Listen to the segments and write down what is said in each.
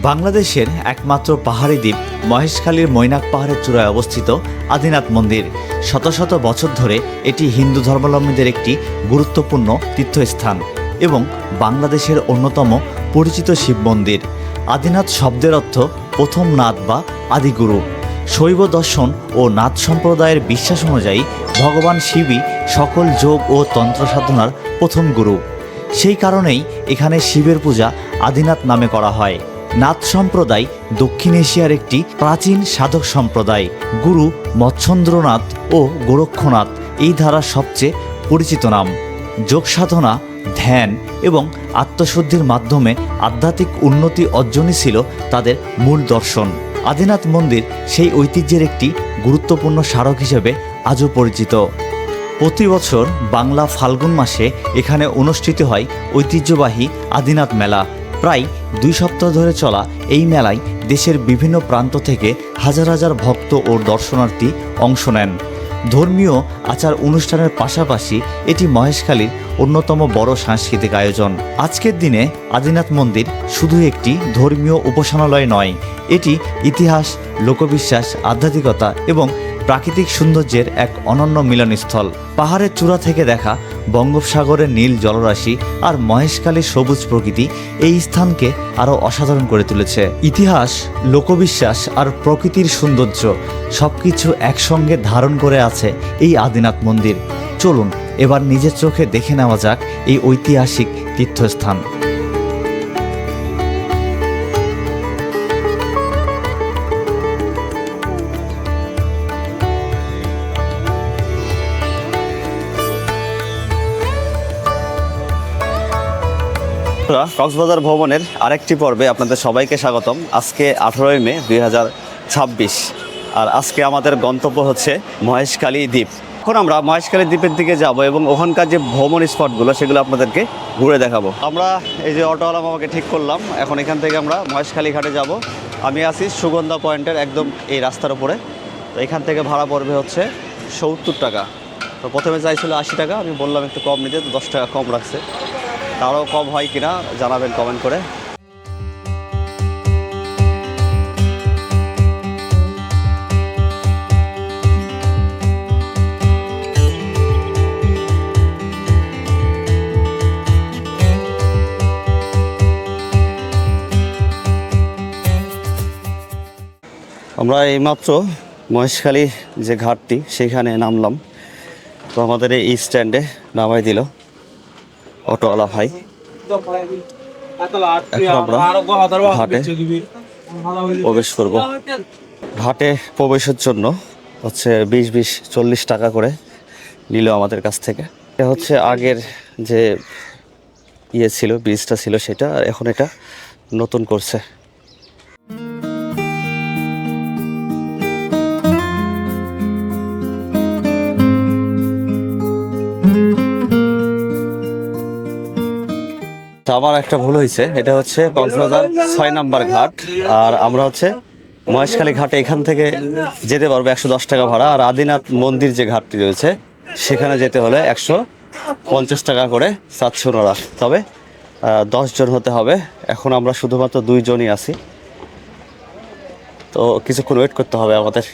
বাংলাদেশের একমাত্র পাহাড়ি দ্বীপ মহেশখালীর মৈনাক পাহাড়ের চূড়ায় অবস্থিত আদিনাথ মন্দির। শত শত বছর ধরে এটি হিন্দু ধর্মাবলম্বীদের একটি গুরুত্বপূর্ণ তীর্থস্থান এবং বাংলাদেশের অন্যতম পরিচিত শিব মন্দির। আদিনাথ শব্দের অর্থ প্রথম নাথ বা আদিগুরু। শৈব দর্শন ও নাথ সম্প্রদায়ের বিশ্বাস অনুযায়ী ভগবান শিবই সকল যোগ ও তন্ত্র সাধনার প্রথম গুরু। সেই কারণেই এখানে শিবের পূজা আদিনাথ নামে করা হয়। নাথ সম্প্রদায় দক্ষিণ এশিয়ার একটি প্রাচীন সাধক সম্প্রদায়। গুরু মৎস্যেন্দ্রনাথ ও গোরক্ষনাথ এই ধারার সবচেয়ে পরিচিত নাম। যোগ সাধনা, ধ্যান এবং আত্মশুদ্ধির মাধ্যমে আধ্যাত্মিক উন্নতি অর্জনই ছিল তাদের মূল দর্শন। আদিনাথ মন্দির সেই ঐতিহ্যের একটি গুরুত্বপূর্ণ স্মারক হিসেবে আজও পরিচিত। প্রতি বছর বাংলা ফাল্গুন মাসে এখানে অনুষ্ঠিত হয় ঐতিহ্যবাহী আদিনাথ মেলা। প্রায় 2 সপ্তাহ ধরে চলা এই মেলায় দেশের বিভিন্ন প্রান্ত থেকে হাজার হাজার ভক্ত ও দর্শনার্থী অংশ নেন। ধর্মীয় আচার অনুষ্ঠানের পাশাপাশি এটি মহেশখালীর অন্যতম বড় সাংস্কৃতিক আয়োজন। আজকের দিনে আদিনাথ মন্দির শুধু একটি ধর্মীয় উপাসনালয় নয়, এটি ইতিহাস, লোকবিশ্বাস, আধ্যাত্মিকতা এবং প্রাকৃতিক সৌন্দর্যের এক অনন্য মিলনস্থল। পাহাড়ের চূড়া থেকে দেখা বঙ্গোপসাগরের নীল জলরাশি আর মহেশখালীর সবুজ প্রকৃতি এই স্থানকে আরও অসাধারণ করে তুলেছে। ইতিহাস, লোকবিশ্বাস আর প্রকৃতির সৌন্দর্য সবকিছু একসঙ্গে ধারণ করে আছে এই আদিনাথ মন্দির। চলুন এবার নিজের চোখে দেখে নেওয়া যাক এই ঐতিহাসিক তীর্থস্থান। কক্সবাজার ভ্রমণের আরেকটি পর্বে আপনাদের সবাইকে স্বাগতম। আজকে 18 মে 2026 আর আজকে আমাদের গন্তব্য হচ্ছে মহেশখালী দ্বীপ। এখন আমরা মহেশখালী দ্বীপের দিকে যাব এবং ওখানকার যে ভ্রমণ স্পটগুলো সেগুলো আপনাদেরকে ঘুরে দেখাবো। আমরা এই যে অটোওয়ালা মামাকে ঠিক করলাম, এখন এখান থেকে আমরা মহেশখালী ঘাটে যাব। আমি আছি সুগন্ধা পয়েন্টের একদম এই রাস্তার উপরে। তো এখান থেকে ভাড়া পড়বে হচ্ছে 70 টাকা। তো প্রথমে চাইছিল 80 টাকা, আমি বললাম একটু কম নিতে, তো 10 টাকা কম রাখছে। তারও কম হয় কিনা জানাবেন কমেন্ট করে। আমরা এইমাত্র মহেশখালী যে ঘাটটি সেখানে নামলাম। তো আমাদের এই স্ট্যান্ডে নামাই দিল অটোওয়ালা ভাই। এখন আমরা ঘাটে প্রবেশ করব। ঘাটে প্রবেশের জন্য হচ্ছে 20-40 টাকা করে নিল আমাদের কাছ থেকে। এটা হচ্ছে আগের যে ছিল, ব্রিজটা ছিল সেটা, আর এখন এটা নতুন করছে। আমার একটা ভুল হয়েছে, এটা হচ্ছে কক্সবাজার 6 নম্বর ঘাট, আর আমরা হচ্ছে মহেশখালী ঘাটে এখান থেকে যেতে পারবো 110 টাকা ভাড়া। আর আদিনাথ মন্দির যে ঘাটটি রয়েছে সেখানে যেতে হলে 150 টাকা করে চাচ্ছে ওনারা। তবে 10 জন হতে হবে। এখন আমরা শুধুমাত্র 2 জনই আছি, তো কিছুক্ষণ ওয়েট করতে হবে আমাদের।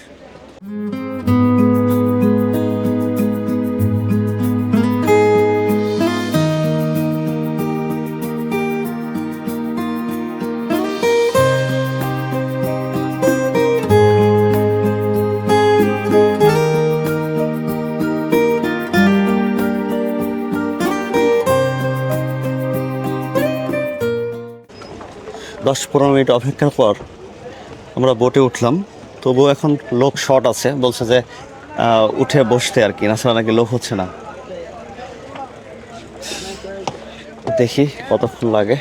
10-15 মিনিট অপেক্ষার পর আমরা বোটে উঠলাম। তবুও এখন লোক শর্ট আছে, বলছে যে উঠে বসতে আর কি, নাছাড়া নাকি লোক হচ্ছে না। দেখি কতক্ষণ লাগে।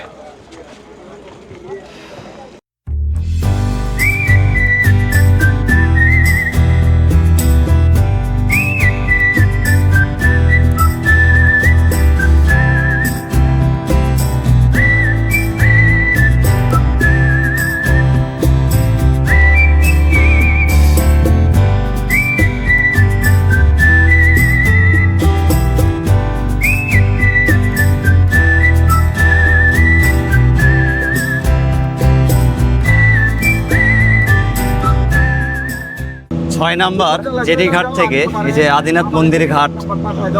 6 নাম্বার জেটি ঘাট থেকে এই যে আদিনাথ মন্দির ঘাট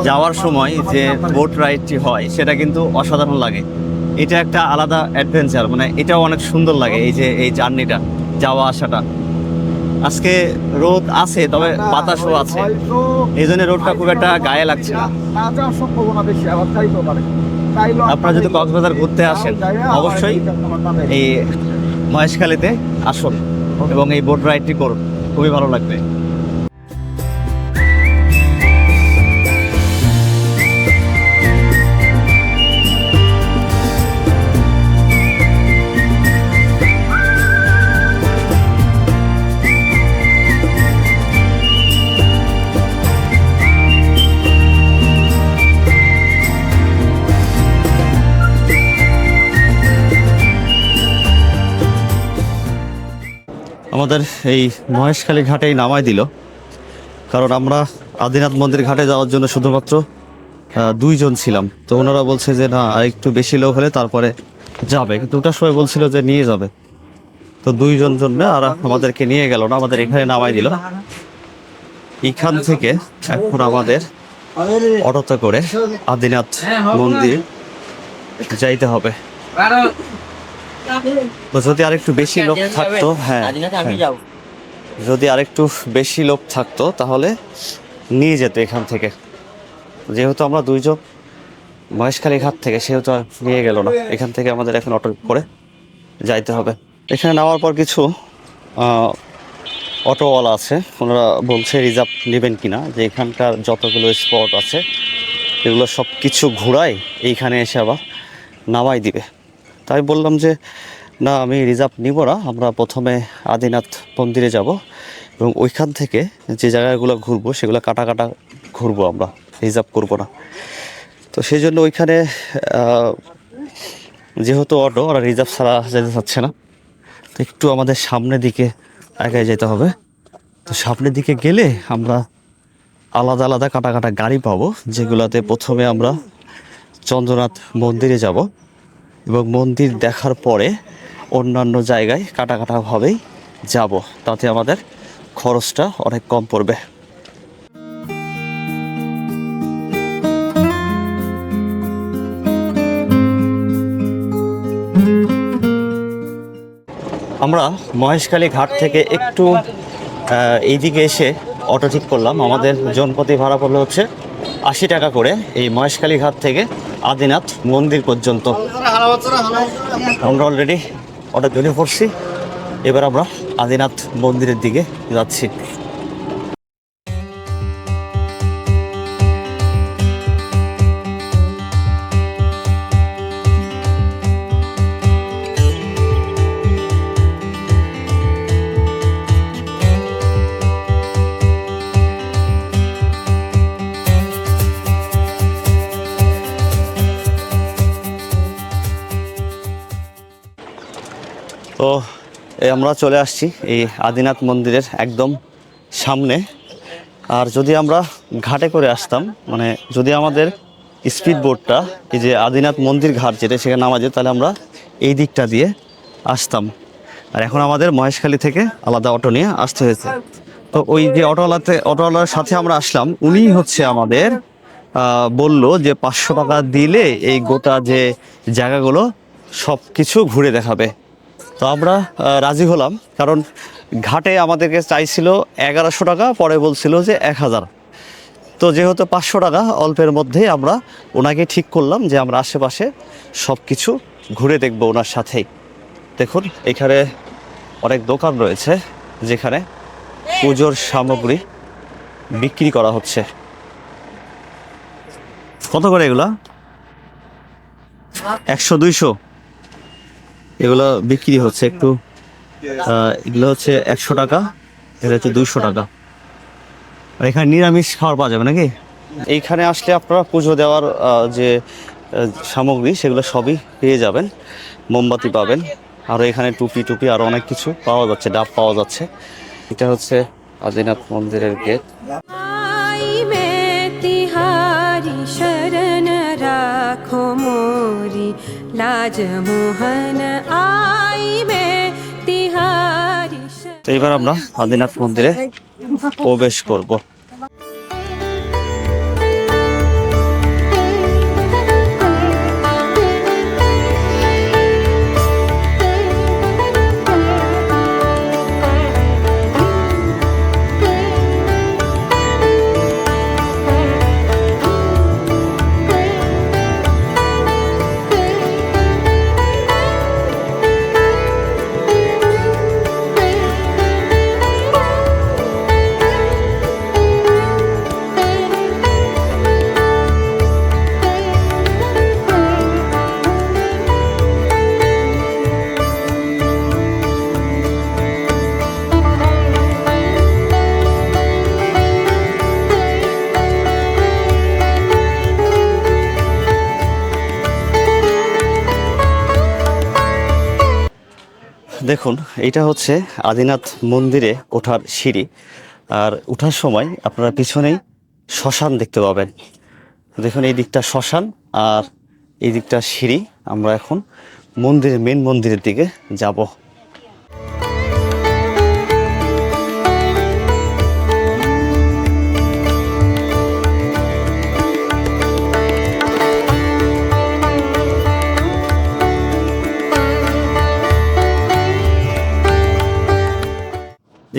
যাওয়ার সময় যে বোট রাইডটি হয় সেটা কিন্তু অসাধারণ লাগে। এটা একটা আলাদা অ্যাডভেঞ্চার, মানে এটাও অনেক সুন্দর লাগে এই যে এই জার্নিটা, যাওয়া আসাটা। আজকে রোদ আছে, তবে বাতাসও আছে, এই জন্য রোদটা খুব একটা গায়ে লাগছে না। আপনারা যদি কক্সবাজার ঘুরতে আসেন অবশ্যই এই মহেশখালীতে আসুন এবং এই বোট রাইডটি করুন, খুবই ভালো লাগবে। আমাদের এই মহেশখালী ঘাটেই নামাই দিল, কারণ আমরা আদিনাথ মন্দির ঘাটে যাওয়ার জন্য শুধুমাত্র 2 জন ছিলাম। তো ওনারা বলছে যে না, আর একটু বেশি লোক হলে তারপরে যাবে, কিন্তু ওটার সময় বলছিল যে নিয়ে যাবে। তো 2 জন জন্য আর আমাদেরকে নিয়ে গেল না, আমাদের এখানে নামাই দিল। এখান থেকে এখন আমাদের অটোতে করে আদিনাথ মন্দির যাইতে হবে। তো যদি আরেকটু বেশি লোক থাকতো, হ্যাঁ, যদি আরেকটু বেশি লোক থাকতো তাহলে নিয়ে যেত এখান থেকে। যেহেতু আমরা 2 জন মহেশখালী ঘাট থেকে, সেহেতু আর নিয়ে গেল না। এখান থেকে আমাদের এখন অটো করে যাইতে হবে। এখানে নামার পর কিছু অটোওয়ালা আছে, ওনারা বলছে রিজার্ভ নেবেন কিনা, যে এখানকার যতগুলো স্পট আছে এগুলো সব কিছু ঘোরায় এইখানে এসে আবার নামাই দিবে। তাই বললাম যে না, আমি রিজার্ভ নিব না, আমরা প্রথমে আদিনাথ মন্দিরে যাব এবং ওইখান থেকে যে জায়গাগুলো ঘুরবো সেগুলো কাটা কাটা ঘুরবো, আমরা রিজার্ভ করব না। তো সেই জন্য ওইখানে যেহেতু অটো, ওরা রিজার্ভ ছাড়া যেতে চাচ্ছে না, তো একটু আমাদের সামনের দিকে এগিয়ে যেতে হবে। তো সামনের দিকে গেলে আমরা আলাদা আলাদা কাটা কাটা গাড়ি পাবো, যেগুলোতে প্রথমে আমরা চন্দ্রনাথ মন্দিরে যাব এবং মন্দির দেখার পরে অন্যান্য জায়গায় কাটা কাটাভাবেই যাব, তাতে আমাদের খরচটা অনেক কম পড়বে। আমরা মহেশখালী ঘাট থেকে একটু এইদিকে এসে অটো ঠিক করলাম। আমাদের জনপ্রতি ভাড়া পড়লো হচ্ছে 80 টাকা করে এই মহেশখালী ঘাট থেকে আদিনাথ মন্দির পর্যন্ত। আমরা অলরেডি অটো জড়ে পড়ছি, এবার আমরা আদিনাথ মন্দিরের দিকে যাচ্ছি। তো আমরা চলে আসছি এই আদিনাথ মন্দিরের একদম সামনে। আর যদি আমরা ঘাটে করে আসতাম, মানে যদি আমাদের স্পিড বোটটা এই যে আদিনাথ মন্দির ঘাট যেটা সেখানে নামা যেত, তাহলে আমরা এই দিকটা দিয়ে আসতাম। আর এখন আমাদের মহেশখালী থেকে আলাদা অটো নিয়ে আসতে হয়েছে। তো ওই যে অটোওয়ালার সাথে আমরা আসলাম, উনি হচ্ছে আমাদের বলল যে 500 টাকা দিলে এই গোটা যে জায়গাগুলো সব কিছু ঘুরে দেখাবে। তো আমরা রাজি হলাম, কারণ ঘাটে আমাদেরকে চাইছিল 1100 টাকা, পরে বলছিল যে 1000। তো যেহেতু 500 টাকা অল্পের মধ্যেই আমরা ওনাকে ঠিক করলাম যে আমরা আশেপাশে সব কিছু ঘুরে দেখবো ওনার সাথেই। দেখুন এখানে অনেক দোকান রয়েছে যেখানে পুজোর সামগ্রী বিক্রি করা হচ্ছে। কত করে এগুলা? 100-200 এগুলো বিক্রি হচ্ছে। একটু এগুলো হচ্ছে 100 টাকা, এটা হচ্ছে 200 টাকা। আর এখানে নিরামিষ খাবার পাওয়া যাবে নাকি? এইখানে আসলে আপনারা পুজো দেওয়ার যে সামগ্রী সেগুলো সবই পেয়ে যাবেন। মোমবাতি পাবেন, আরও এখানে টুপি আরও অনেক কিছু পাওয়া যাচ্ছে, ডাব পাওয়া যাচ্ছে। এটা হচ্ছে আদিনাথ মন্দিরের গেট। রাখো মোরি লাজ মোহন আইবে তিহারি। তো এবার আমরা আদিনাথ মন্দিরে প্রবেশ করব। দেখুন, এটা হচ্ছে আদিনাথ মন্দিরে ওঠার সিঁড়ি। আর ওঠার সময় আপনারা পিছনেই শ্মশান দেখতে পাবেন। দেখুন, এই দিকটা শ্মশান আর এই দিকটা সিঁড়ি। আমরা এখন মেন মন্দিরের দিকে যাব।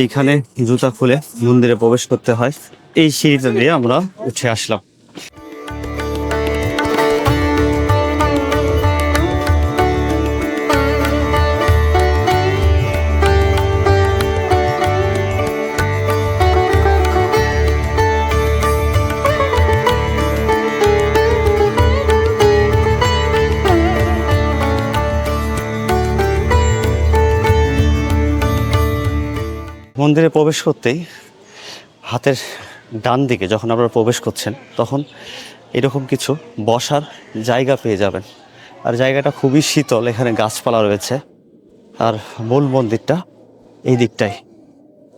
এইখানে জুতা খুলে মন্দিরে প্রবেশ করতে হয়। এই সিঁড়িটা দিয়ে আমরা উঠে আসলাম। মন্দিরে প্রবেশ করতেই হাতের ডান দিকে যখন আপনারা প্রবেশ করছেন তখন এরকম কিছু বসার জায়গা পেয়ে যাবেন। আর জায়গাটা খুবই শীতল, এখানে গাছপালা রয়েছে। আর মূল মন্দিরটা এই দিকটাই।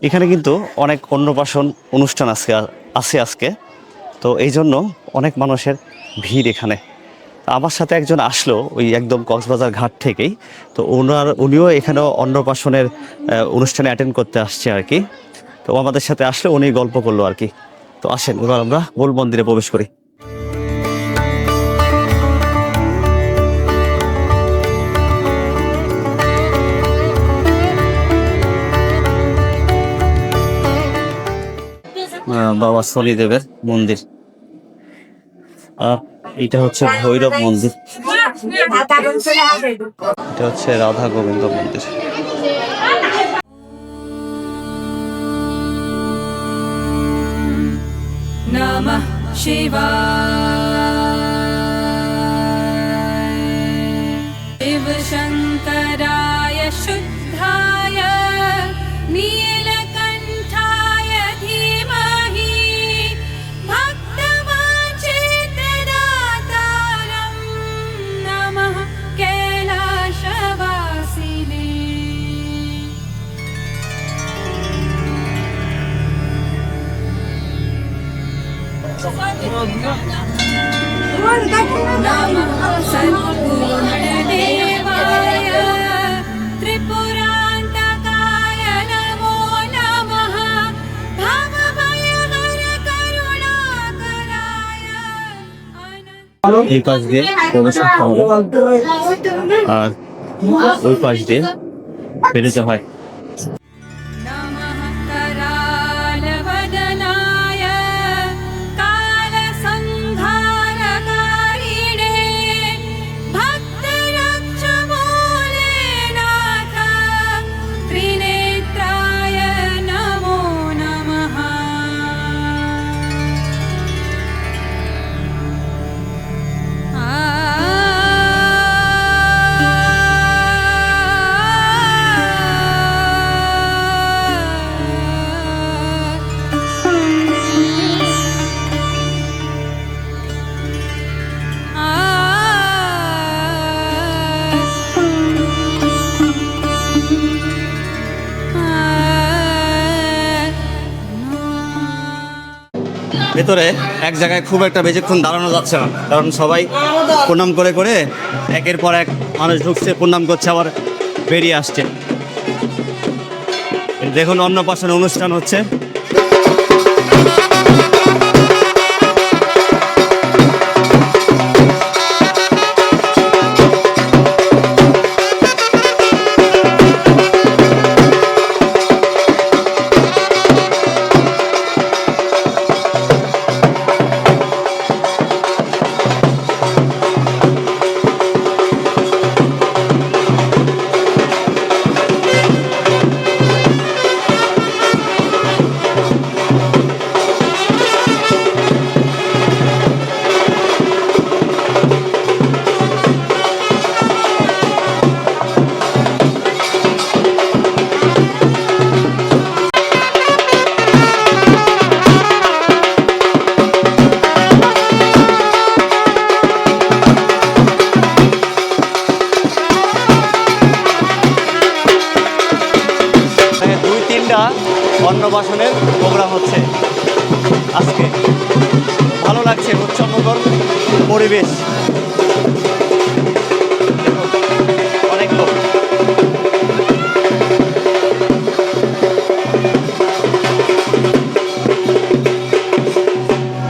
এখানে কিন্তু অনেক অন্নপ্রাশন অনুষ্ঠান আছে আজকে, তো এই জন্য অনেক মানুষের ভিড় এখানে। আমার সাথে একজন আসলো ওই একদম কক্সবাজার ঘাট থেকেই, তো উনিও এখানেও অন্নপ্রাশনের অনুষ্ঠানে অ্যাটেন্ড করতে আসছে আর কি। তো আমাদের সাথে আসলে উনি গল্প করলো আর কি। তো আসেন এবার আমরা মূল মন্দিরে প্রবেশ করি। বাবা শনিদেবের মন্দির। আর এটা হচ্ছে ভৈরব মন্দির, এটা হচ্ছে রাধা গোবিন্দ মন্দির। नमः शिवाय शिव शंकराय शुद्धाय नीलकंठाय धीमहि भक्तवांछितदातारं नमः कैलासवासिने। नमः सद्गुणदेवाय त्रिपुरान्तकाय नमो नमः भवभयहर करुणाकराय এই পাশ দিয়ে প্রবেশ করতে হবে আর ওই পাশ দিয়ে বেরোতে হয়। नमः करालवदनाय कालसंहारकारिणे भक्तरक्षमूलेनाथ त्रिनेत्राय नमो नमः। ভেতরে এক জায়গায় খুব একটা বেশিক্ষণ দাঁড়ানো যাচ্ছে না, কারণ সবাই প্রণাম করে করে একের পর এক মানুষ ঢুকছে, প্রণাম করছে, আবার বেরিয়ে আসছে। দেখুন অন্নপ্রাশন অনুষ্ঠান হচ্ছে। লাগছে উৎসবমুখর পরিবেশ। অনেক লোক।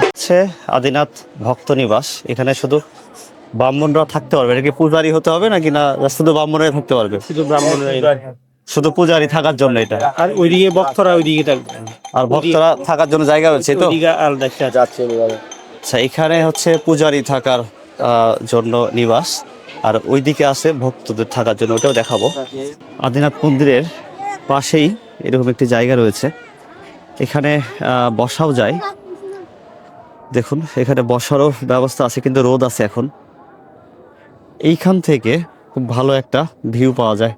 হচ্ছে আদিনাথ ভক্ত নিবাস। এখানে শুধু ব্রাহ্মণরা থাকতে পারবে। এটা কি পূজারি হতে হবে নাকি না শুধু ব্রাহ্মণরাই থাকতে পারবে? শুধু ব্রাহ্মণরাই, শুধু পূজারি থাকার জন্য এটা। আর ওইদিকে ভক্তরা ওইদিকে থাকবে, আর ভক্তরা থাকার জন্য জায়গা রয়েছে তো। ওইদিকে আলাদা একটা যাচ্ছে। আচ্ছা, এখানে হচ্ছে পূজারি থাকার জন্য নিবাস, আর ওইদিকে আছে ভক্তদের থাকার জন্য, ওটাও দেখাবো। আদিনাথ মন্দিরের পাশেই এরকম একটি জায়গা রয়েছে, এখানে বসাও যায়। দেখুন এখানে বসারও ব্যবস্থা আছে, কিন্তু রোদ আছে এখন। এইখান থেকে খুব ভালো একটা ভিউ পাওয়া যায়।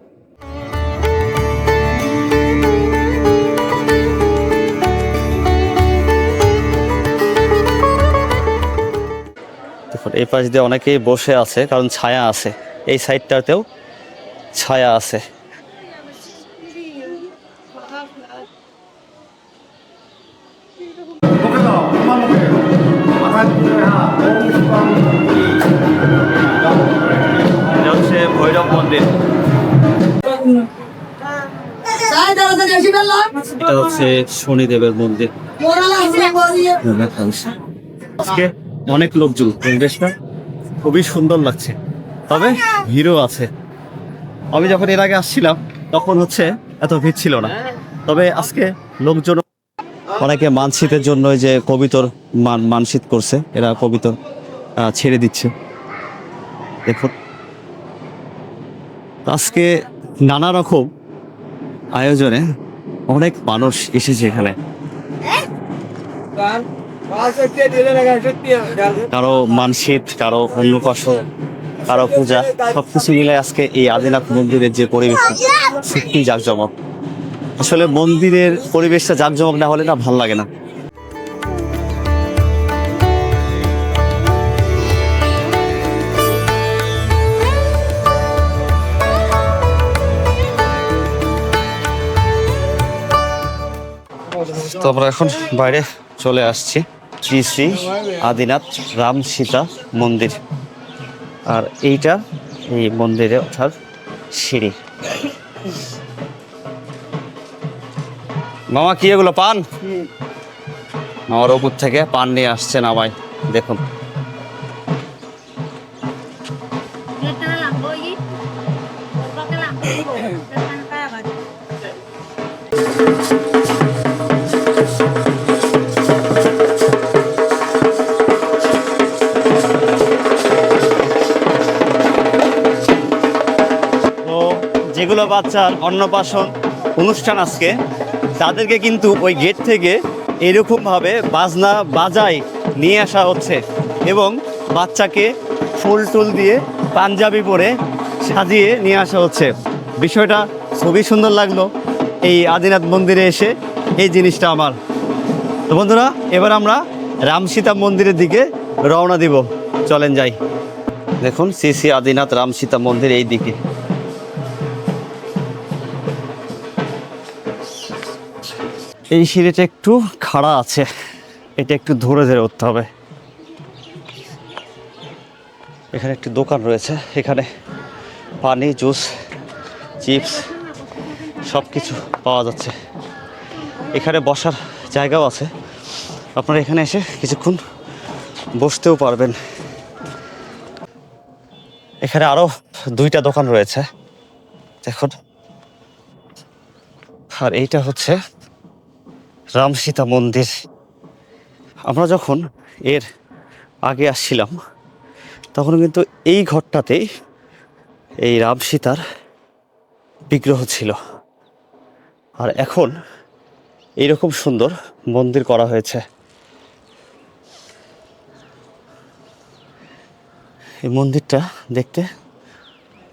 দেখুন এই পাশ দিয়ে অনেকেই বসে আছে, কারণ ছায়া আছে। এই সাইডটাতেও ছায়া আছে। এটা হচ্ছে ভৈরব মন্দির। এটা হচ্ছে শনিদেবের মন্দির। আজকে অনেক লোকজন, পরিবেশটা খুবই সুন্দর লাগছে, তবে ভিড়ও আছে। আমি যখন এর আগে আসছিলাম তখন হচ্ছে এত ভিড় ছিল না, তবে আজকে লোকজন অনেকে মানসিতের জন্য এই যে কবিতর মানসিত করছে, এরা কবিতর ছেড়ে দিচ্ছে। দেখুন আজকে নানা রকম আয়োজনে অনেক মানুষ এসেছে এখানে। কারো মানসিক, কারো অন্নপ্রাশন, কারো পূজা, সবকিছু মিলে আজকে এই আদিনাথ মন্দিরের যে পরিবেশ সত্যি জাঁকজমক। আসলে মন্দিরের পরিবেশটা জাঁকজমক না হলে না ভাল লাগে না। তো আমরা এখন বাইরে চলে আসছি শ্রী শ্রী আদিনাথ রাম সীতা মন্দির, আর এইটা এই মন্দিরে ওঠার সিঁড়ি। মামা কি এগুলো পান? আমার উপর থেকে পান নিয়ে আসছে নামাই, দেখুন। যেগুলো বাচ্চার অন্নপ্রাশন অনুষ্ঠান আজকে, তাদেরকে কিন্তু ওই গেট থেকে এরকমভাবে বাজনা বাজায় নিয়ে আসা হচ্ছে, এবং বাচ্চাকে ফুল টুল দিয়ে পাঞ্জাবি পরে সাজিয়ে নিয়ে আসা হচ্ছে। বিষয়টা খুবই সুন্দর লাগলো এই আদিনাথ মন্দিরে এসে এই জিনিসটা আমার। তো বন্ধুরা, এবার আমরা রাম সীতা মন্দিরের দিকে রওনা দিব, চলেন যাই। দেখুন শ্রী শ্রী আদিনাথ রাম সীতা মন্দির এই দিকে। এই সিঁড়িটা একটু খাড়া আছে, এটা একটু ধরে ধরে উঠতে হবে। এখানে একটি দোকান রয়েছে, এখানে পানি, জুস, চিপস সব কিছু পাওয়া যাচ্ছে। এখানে বসার জায়গাও আছে, আপনারা এখানে এসে কিছুক্ষণ বসতেও পারবেন। এখানে আরো 2টা দোকান রয়েছে দেখুন। আর এইটা হচ্ছে রাম সীতা মন্দির। আমরা যখন এর আগে আসছিলাম তখন কিন্তু এই ঘরটাতেই এই রাম সীতার বিগ্রহ ছিল, আর এখন এইরকম সুন্দর মন্দির করা হয়েছে। এই মন্দিরটা দেখতে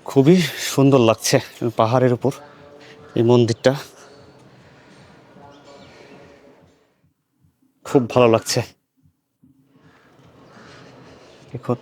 খুবই সুন্দর লাগছে, পাহাড়ের উপর এই মন্দিরটা খুব ভালো লাগছে। দেখুন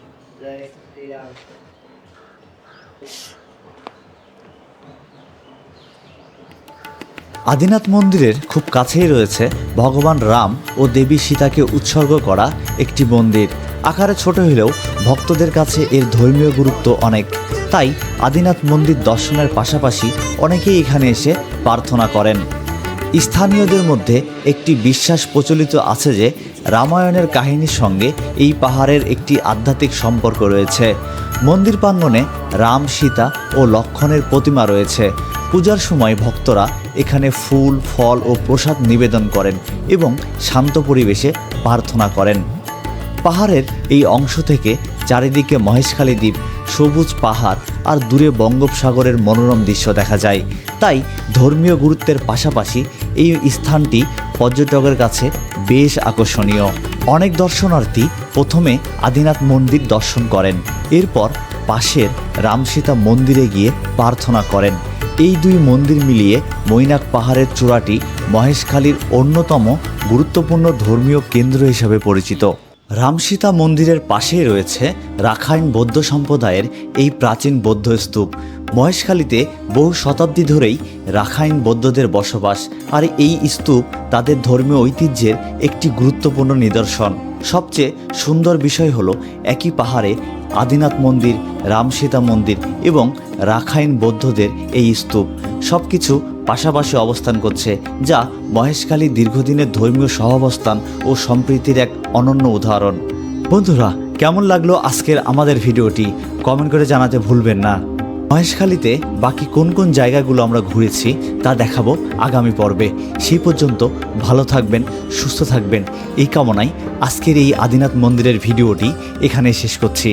আদিনাথ মন্দিরের খুব কাছেই রয়েছে ভগবান রাম ও দেবী সীতাকে উৎসর্গ করা একটি মন্দির। আকারে ছোট হলেও ভক্তদের কাছে এর ধর্মীয় গুরুত্ব অনেক। তাই আদিনাথ মন্দির দর্শনের পাশাপাশি অনেকেই এখানে এসে প্রার্থনা করেন। স্থানীয়দের মধ্যে একটি বিশ্বাস প্রচলিত আছে যে রামায়ণের কাহিনীর সঙ্গে এই পাহাড়ের একটি আধ্যাত্মিক সম্পর্ক রয়েছে। মন্দির প্রাঙ্গণে রাম, সীতা ও লক্ষ্মণের প্রতিমা রয়েছে। পূজার সময় ভক্তরা এখানে ফুল, ফল ও প্রসাদ নিবেদন করেন এবং শান্ত পরিবেশে প্রার্থনা করেন। পাহাড়ের এই অংশ থেকে চারিদিকে মহেশখালী দ্বীপ, সবুজ পাহাড় আর দূরে বঙ্গোপসাগরের মনোরম দৃশ্য দেখা যায়। তাই ধর্মীয় গুরুত্বের পাশাপাশি এই স্থানটি পর্যটকের কাছে বেশ আকর্ষণীয়। অনেক দর্শনার্থী প্রথমে আদিনাথ মন্দির দর্শন করেন, এরপর পাশের রামসীতা মন্দিরে গিয়ে প্রার্থনা করেন। এই দুই মন্দির মিলিয়ে মৈনাক পাহাড়ের চূড়াটি মহেশখালীর অন্যতম গুরুত্বপূর্ণ ধর্মীয় কেন্দ্র হিসেবে পরিচিত। রামসীতা মন্দিরের পাশেই রয়েছে রাখাইন বৌদ্ধ সম্প্রদায়ের এই প্রাচীন বৌদ্ধ স্তূপ। মহেশখালীতে বহু শতাব্দী ধরেই রাখাইন বৌদ্ধদের বসবাস, আর এই স্তূপ তাদের ধর্মীয় ঐতিহ্যের একটি গুরুত্বপূর্ণ নিদর্শন। সবচেয়ে সুন্দর বিষয় হলো একই পাহাড়ে আদিনাথ মন্দির, রামসীতা মন্দির এবং রাখাইন বৌদ্ধদের এই স্তূপ সব কিছু পাশাপাশি অবস্থান করছে, যা মহেশখালীর দীর্ঘদিনের ধর্মীয় সহাবস্থান ও সম্প্রীতির এক অনন্য উদাহরণ। বন্ধুরা, কেমন লাগলো আজকের আমাদের ভিডিওটি কমেন্ট করে জানাতে ভুলবেন না। মহেশখালীতে বাকি কোন কোন জায়গাগুলো আমরা ঘুরেছি তা দেখাবো আগামী পর্বে। সেই পর্যন্ত ভালো থাকবেন, সুস্থ থাকবেন এই কামনায় আজকের এই আদিনাথ মন্দিরের ভিডিওটি এখানে শেষ করছি।